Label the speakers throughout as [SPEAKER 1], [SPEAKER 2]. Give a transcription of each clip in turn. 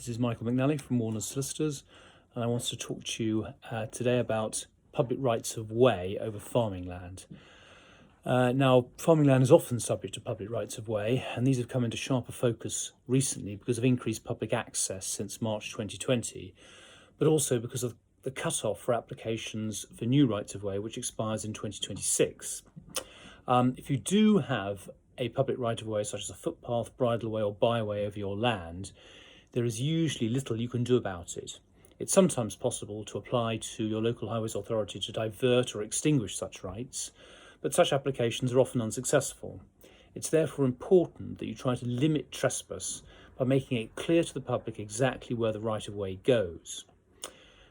[SPEAKER 1] This is Michael McNally from Warners Solicitors, and I want to talk to you today about public rights of way over farming land. Now, farming land is often subject to public rights of way, and these have come into sharper focus recently because of increased public access since March 2020, but also because of the cut-off for applications for new rights of way, which expires in 2026. If you do have a public right of way, such as a footpath, bridleway or byway over your land, there is usually little you can do about it. It's sometimes possible to apply to your local highways authority to divert or extinguish such rights, but such applications are often unsuccessful. It's therefore important that you try to limit trespass by making it clear to the public exactly where the right of way goes.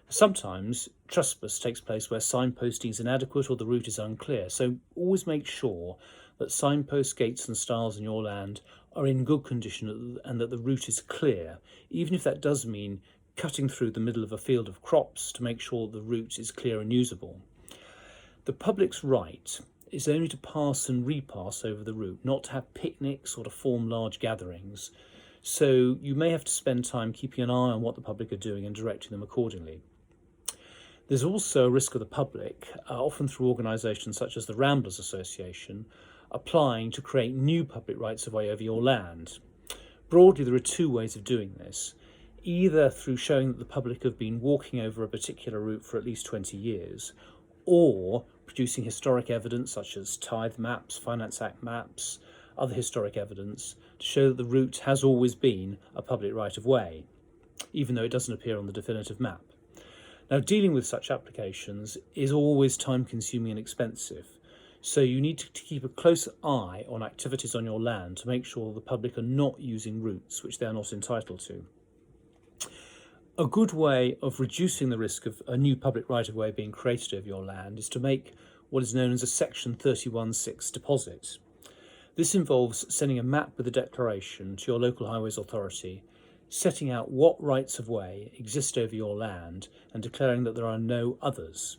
[SPEAKER 1] Sometimes trespass takes place where signposting is inadequate or the route is unclear, so always make sure that signposts, gates and stiles in your land are in good condition and that the route is clear, even if that does mean cutting through the middle of a field of crops to make sure the route is clear and usable. The public's right is only to pass and repass over the route, not to have picnics or to form large gatherings, so you may have to spend time keeping an eye on what the public are doing and directing them accordingly. There's also a risk of the public, often through organisations such as the Ramblers Association, applying to create new public rights of way over your land. Broadly, there are two ways of doing this, either through showing that the public have been walking over a particular route for at least 20 years, or producing historic evidence such as tithe maps, Finance Act maps, other historic evidence to show that the route has always been a public right of way, even though it doesn't appear on the definitive map. Now, dealing with such applications is always time-consuming and expensive, so you need to keep a close eye on activities on your land to make sure the public are not using routes which they are not entitled to. A good way of reducing the risk of a new public right-of-way being created over your land is to make what is known as a Section 31(6) deposit. This involves sending a map with a declaration to your local highways authority, setting out what rights of way exist over your land and declaring that there are no others.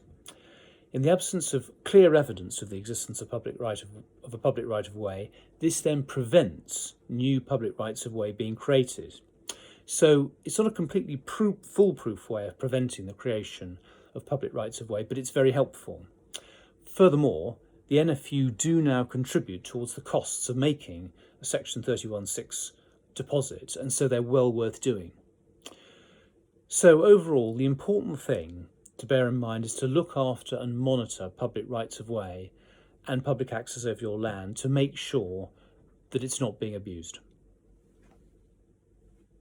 [SPEAKER 1] In the absence of clear evidence of the existence of a public right of way, this then prevents new public rights of way being created. So it's not a completely foolproof way of preventing the creation of public rights of way, but it's very helpful. Furthermore, the NFU do now contribute towards the costs of making a Section 31(6) deposit, and so they're well worth doing. So overall, the important thing to bear in mind is to look after and monitor public rights of way and public access over your land to make sure that it's not being abused.